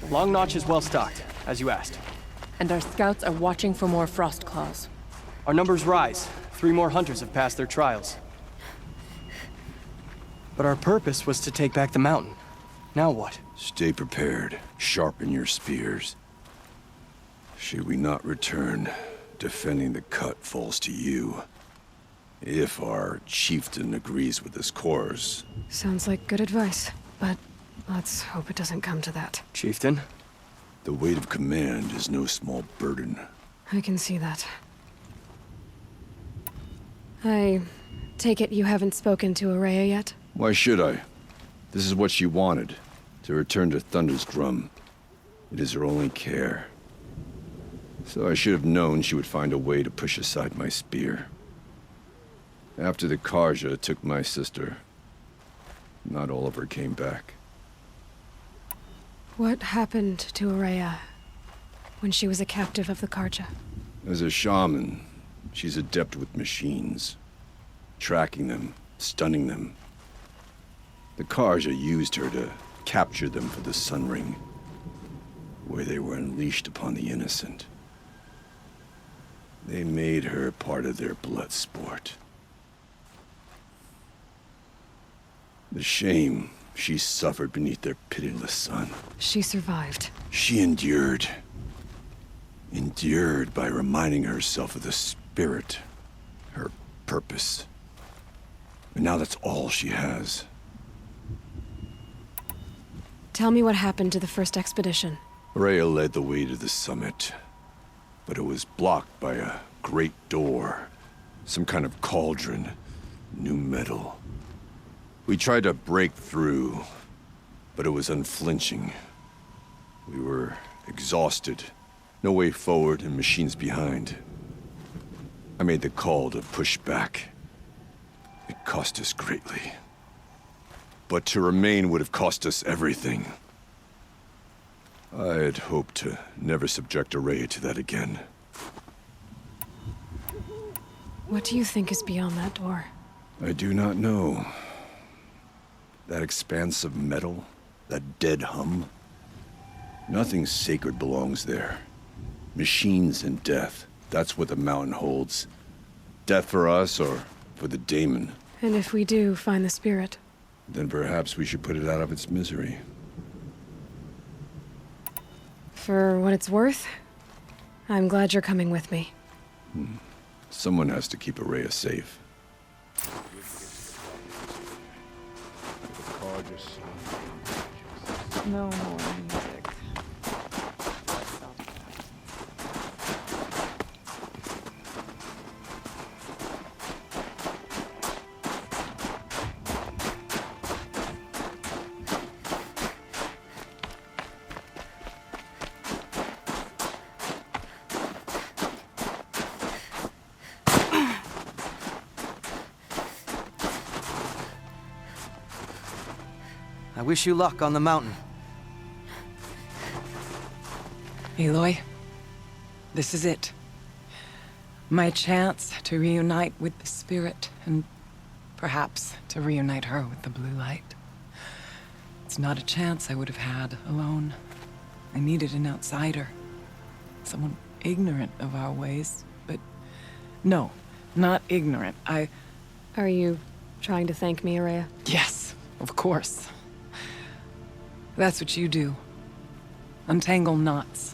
Long Notch is well stocked, as you asked. And our scouts are watching for more frost claws. Our numbers rise. 3 more hunters have passed their trials. But our purpose was to take back the mountain. Now what? Stay prepared. Sharpen your spears. Should we not return, defending the cut falls to you. If our chieftain agrees with this course. Sounds like good advice, but let's hope it doesn't come to that. Chieftain? The weight of command is no small burden. I can see that. I take it you haven't spoken to Ourea yet? Why should I? This is what she wanted, to return to Thunder's Drum. It is her only care. So I should have known she would find a way to push aside my spear. After the Carja took my sister, not all of her came back. What happened to Ourea when she was a captive of the Carja? As a shaman, she's adept with machines. Tracking them, stunning them. The Carja used her to capture them for the Sun Ring, where they were unleashed upon the innocent. They made her part of their blood sport. The shame she suffered beneath their pitiless sun. She survived. She endured. Endured by reminding herself of the spirit, her purpose. And now that's all she has. Tell me what happened to the first expedition. Ourea led the way to the summit, but it was blocked by a great door. Some kind of cauldron, new metal. We tried to break through, but it was unflinching. We were exhausted. No way forward and machines behind. I made the call to push back. It cost us greatly. But to remain would have cost us everything. I had hoped to never subject Ourea to that again. What do you think is beyond that door? I do not know. That expanse of metal, that dead hum. Nothing sacred belongs there. Machines and death, that's what the mountain holds. Death for us or for the daemon. And if we do find the spirit? Then perhaps we should put it out of its misery. For what it's worth, I'm glad you're coming with me. Someone has to keep Ourea safe. No more music. I wish you luck on the mountain. Aloy, this is it. My chance to reunite with the spirit, and perhaps to reunite her with the blue light. It's not a chance I would have had alone. I needed an outsider. Someone ignorant of our ways, but no, not ignorant. Are you trying to thank me, Ourea? Yes, of course. That's what you do. Untangle knots.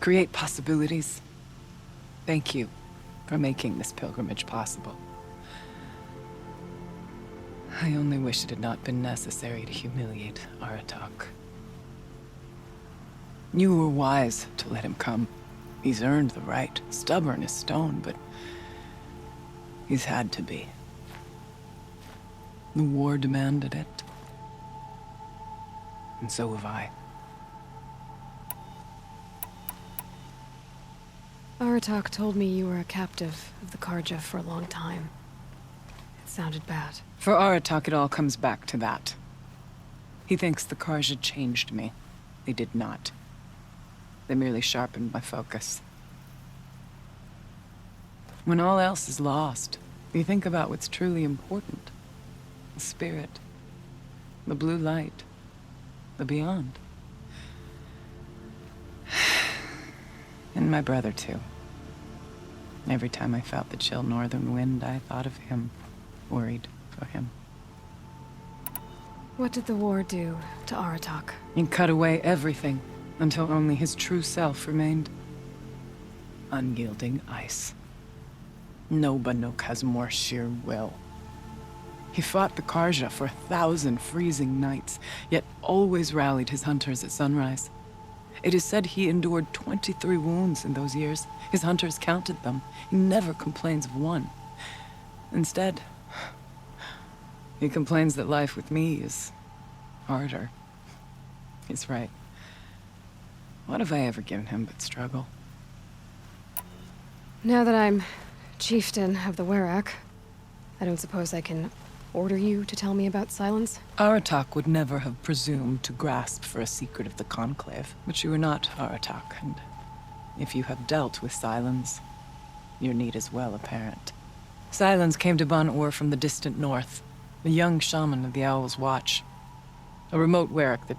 Create possibilities. Thank you for making this pilgrimage possible. I only wish it had not been necessary to humiliate Aratak. You were wise to let him come. He's earned the right. Stubborn as stone, but he's had to be. The war demanded it. And so have I. Aratak told me you were a captive of the Carja for a long time. It sounded bad. For Aratak, it all comes back to that. He thinks the Carja changed me. They did not. They merely sharpened my focus. When all else is lost, you think about what's truly important. The spirit. The blue light. the beyond. And my brother, too. Every time I felt the chill northern wind, I thought of him, worried for him. What did the war do to Aratak? It cut away everything until only his true self remained. Unyielding ice. No Banuk has more sheer will. He fought the Karja for 1,000 freezing nights, yet always rallied his hunters at sunrise. It is said he endured 23 wounds in those years. His hunters counted them. He never complains of one. Instead, he complains that life with me is harder. He's right. What have I ever given him but struggle? Now that I'm chieftain of the Werak, I don't suppose I can order you to tell me about Silence? Aratak would never have presumed to grasp for a secret of the Conclave. But you are not Aratak, and if you have dealt with Silence, your need is well apparent. Silence came to Ban-Ur from the distant north, a young shaman of the Owl's Watch. A remote Werak that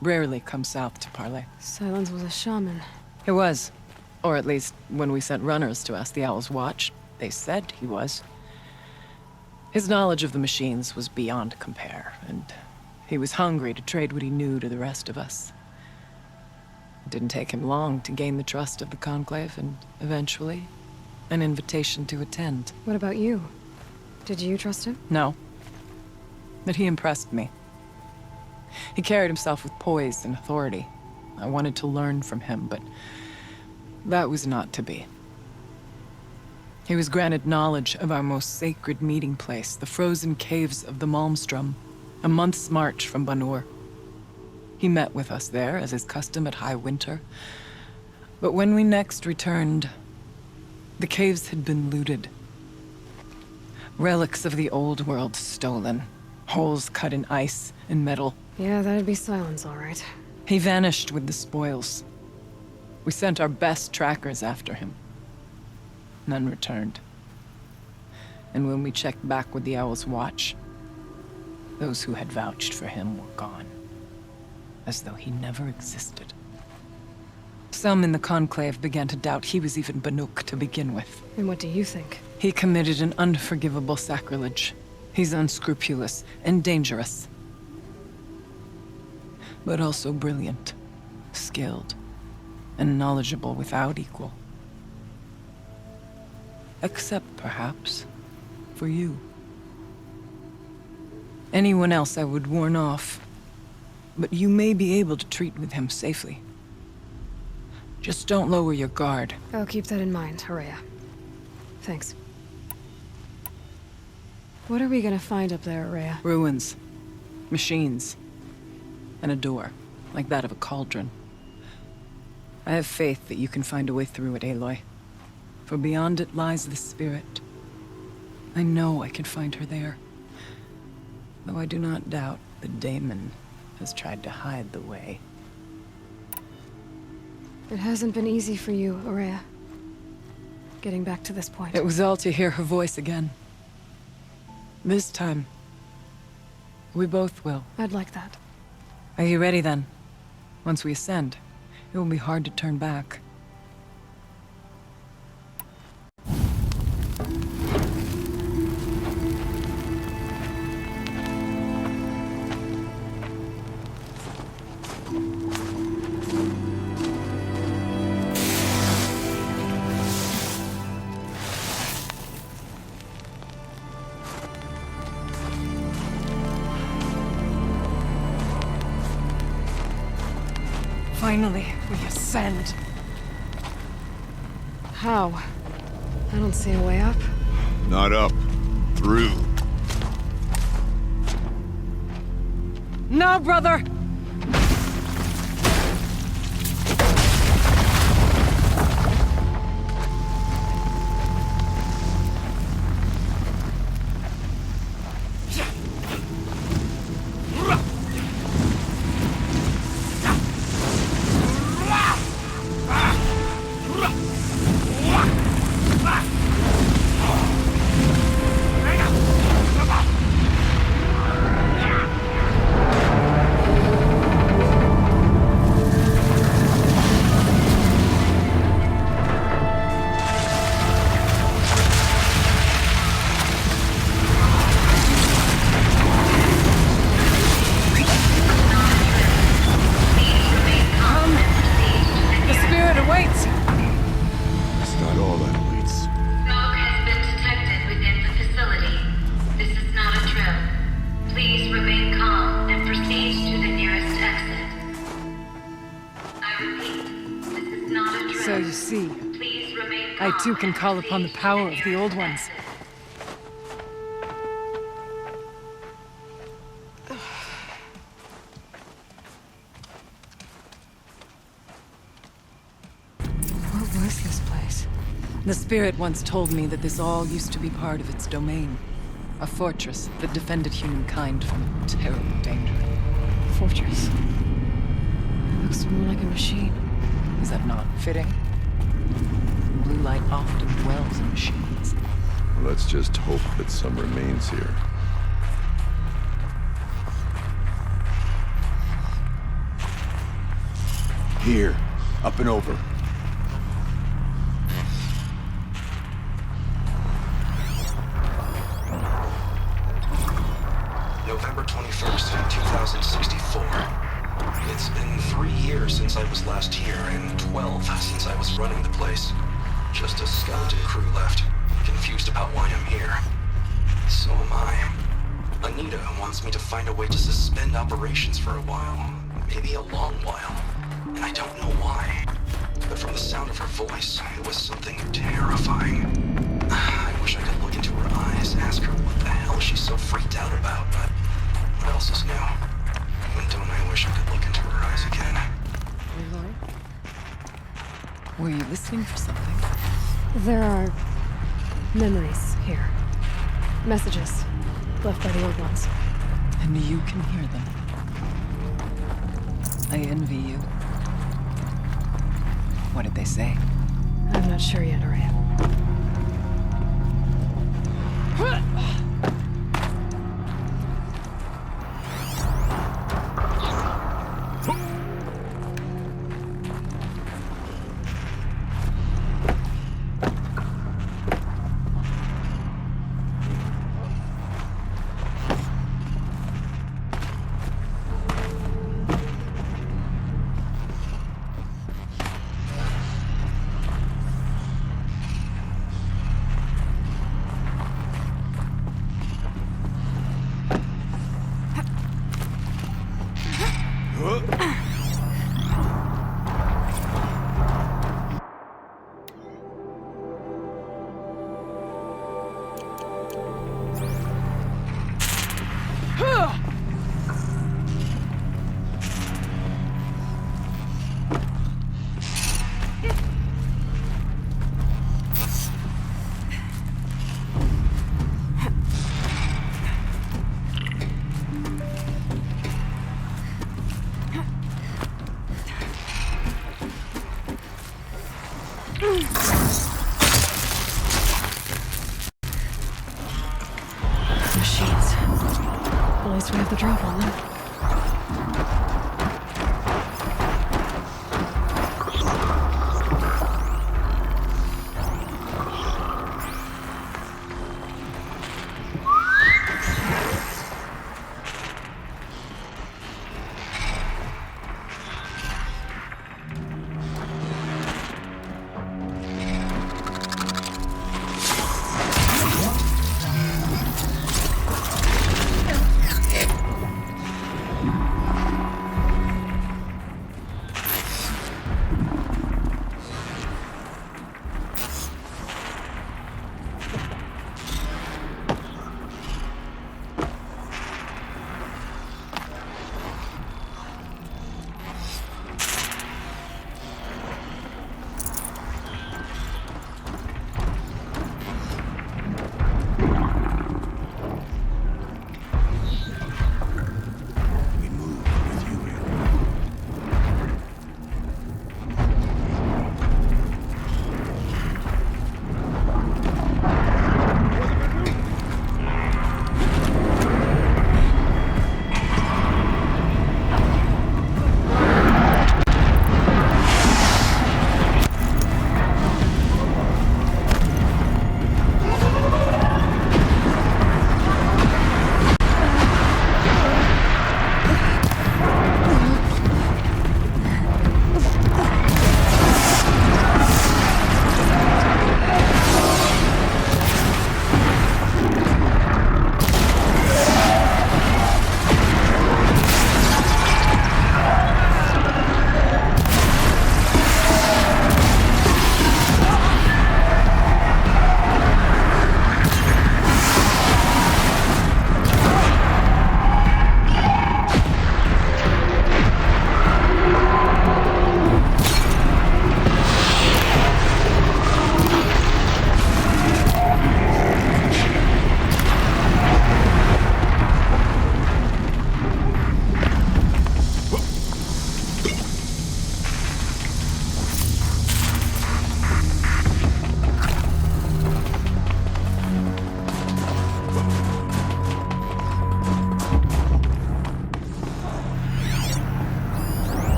rarely comes south to parley. Silence was a shaman. He was. Or at least, when we sent runners to ask the Owl's Watch, they said he was. His knowledge of the machines was beyond compare, and he was hungry to trade what he knew to the rest of us. It didn't take him long to gain the trust of the Conclave, and eventually, an invitation to attend. What about you? Did you trust him? No. But he impressed me. He carried himself with poise and authority. I wanted to learn from him, but that was not to be. He was granted knowledge of our most sacred meeting place, the frozen caves of the Malmstrom, a month's march from Ban-Ur. He met with us there, as is custom at High Winter. But when we next returned, the caves had been looted. Relics of the old world stolen. Holes cut in ice and metal. Yeah, that'd be Silence, all right. He vanished with the spoils. We sent our best trackers after him. None returned. And when we checked back with the Owl's Watch, those who had vouched for him were gone. As though he never existed. Some in the Conclave began to doubt he was even Banuk to begin with. And what do you think? He committed an unforgivable sacrilege. He's unscrupulous and dangerous. But also brilliant, skilled, and knowledgeable without equal. Except, perhaps, for you. Anyone else I would warn off, but you may be able to treat with him safely. Just don't lower your guard. I'll keep that in mind, Horea. Thanks. What are we gonna find up there, Horea? Ruins, machines, and a door, like that of a cauldron. I have faith that you can find a way through it, Aloy. For beyond it lies the spirit. I know I can find her there. Though I do not doubt the Daemon has tried to hide the way. It hasn't been easy for you, Horea. Getting back to this point. It was all to hear her voice again. This time, we both will. I'd like that. Are you ready then? Once we ascend, it will be hard to turn back. Finally, we ascend. How? I don't see a way up. Not up. Through. No, brother! too can call upon the power of the Old Ones. What was this place? The Spirit once told me that this all used to be part of its domain. A fortress that defended humankind from terrible danger. Fortress. It looks more like a machine. Is that not fitting? Blue light often dwells in machines. Let's just hope that some remains here. Here, up and over. November 21st, 2064. It's been 3 years since I was last here, and 12 since I was running the place. Just a skeleton crew left, confused about why I'm here. So am I. Anita wants me to find a way to suspend operations for a while. Maybe a long while. And I don't know why. But from the sound of her voice, it was something terrifying. I wish I could look into her eyes, ask her what the hell she's so freaked out about, but what else is new? And don't I wish I could look into her eyes again? Were you listening for something? There are memories here. Messages left by the Old Ones. And you can hear them. I envy you. What did they say? I'm not sure yet, Araya. Machines. At least we have the drop on them.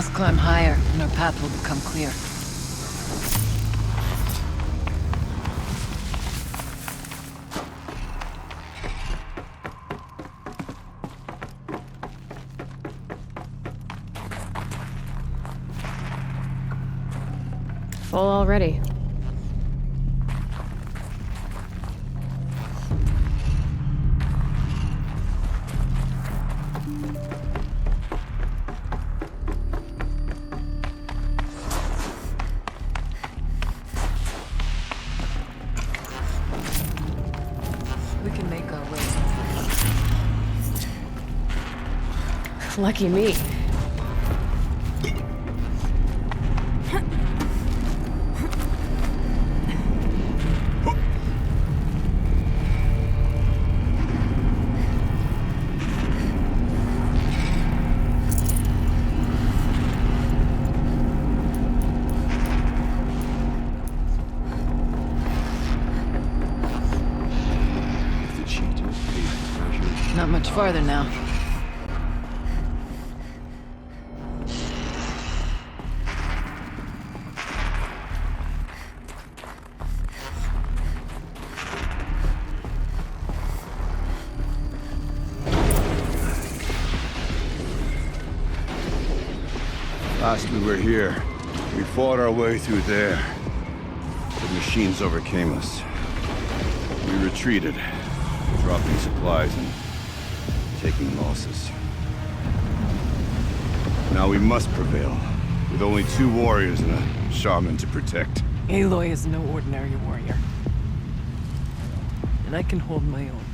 must climb higher, and our path will become clear. Full already. We can make our way. Lucky me. The chieftain's paid treasure. Not much farther now. Last we were here, we fought our way through there. The machines overcame us. We retreated, dropping supplies and taking losses. Now we must prevail, with only 2 warriors and a shaman to protect. Aloy is no ordinary warrior. And I can hold my own.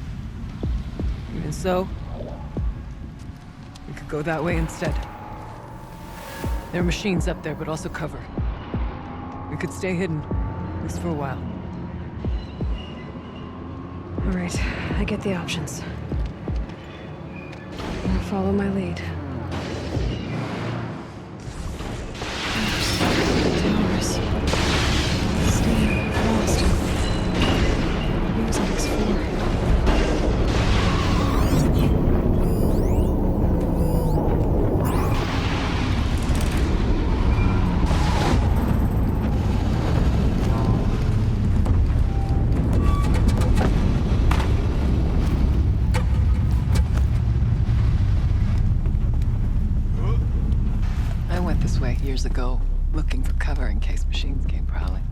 Even so, we could go that way instead. There are machines up there, but also cover. We could stay hidden, at least for a while. All right, I get the options. Now follow my lead. Towers. Steam, frost. Music's 4. I went this way years ago, looking for cover in case machines came prowling.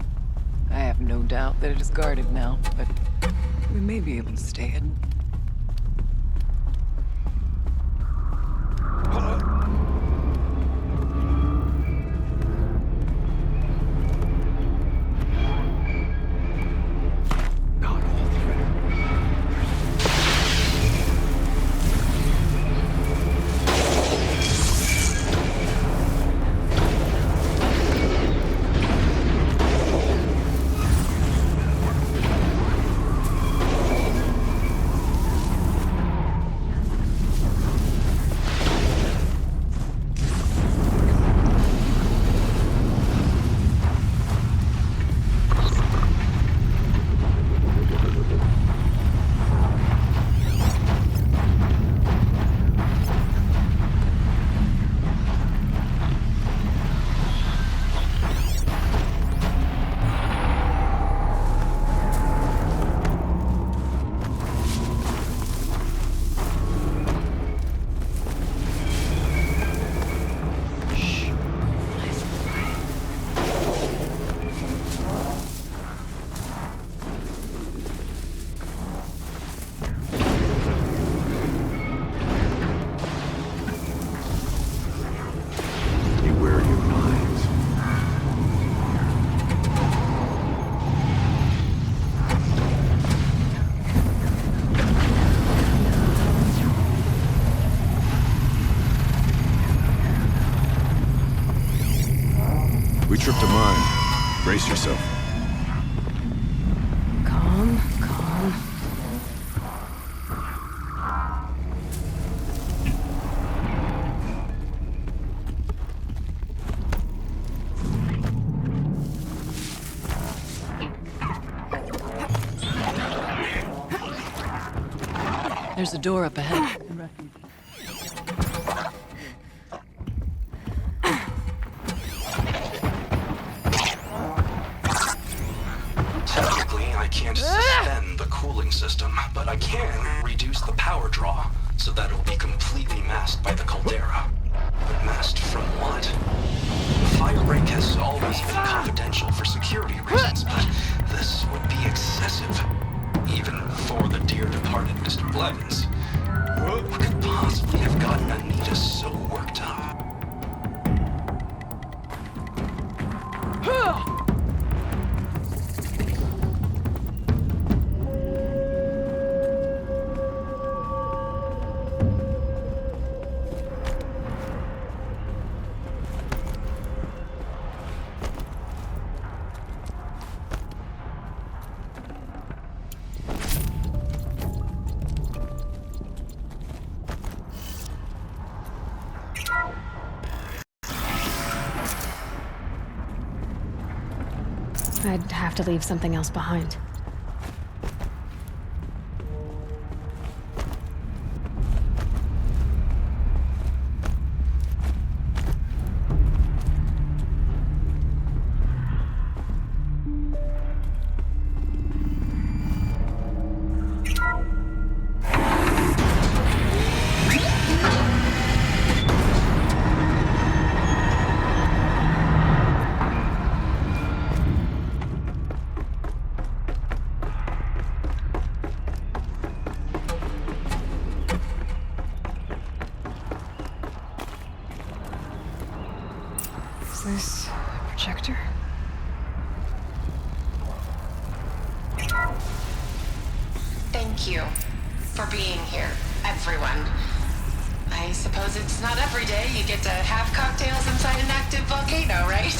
I have no doubt that it is guarded now, but we may be able to stay hidden. We tripped a mine. Brace yourself. Calm, calm. There's a door up ahead. cooling system, but I can reduce the power draw so that it'll be completely masked by the caldera. But masked from what? The fire break has always been confidential for security reasons, but this would be excessive. Even for the dear departed Mr. Blevins. What could possibly have gotten Anita so worked up? I'd have to leave something else behind. Is this a projector? Thank you for being here, everyone. I suppose it's not every day you get to have cocktails inside an active volcano, right?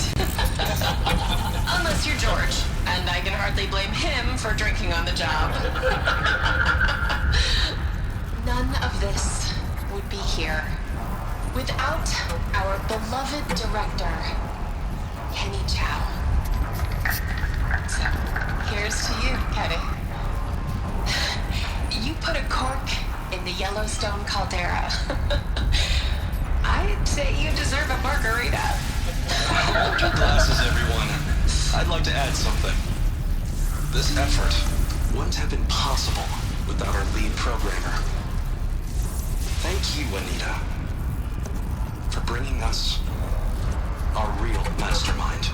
Unless you're George, and I can hardly blame him for drinking on the job. None of this would be here without our beloved director, Kenny Chow. So, here's to you, Kenny. You put a cork in the Yellowstone caldera. I'd say you deserve a margarita. Hold your glasses, everyone. I'd like to add something. This effort wouldn't have been possible without our lead programmer. Thank you, Anita, for bringing us our real mastermind,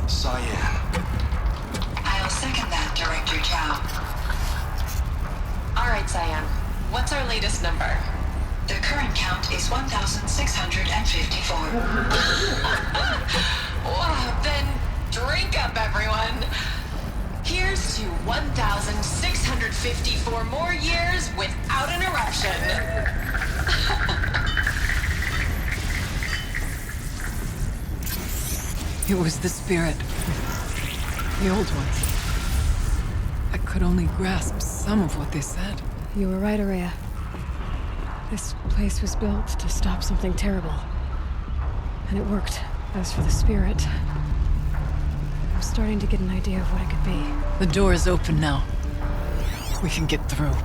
Cyan. I'll second that, Director Chow. All right, Cyan. What's our latest number? The current count is 1,654. Wow, then drink up, everyone. Here's to 1,654 more years without an eruption. It was the spirit. The old ones. I could only grasp some of what they said. You were right, Araya. This place was built to stop something terrible. And it worked. As for the spirit, I'm starting to get an idea of what it could be. The door is open now. We can get through.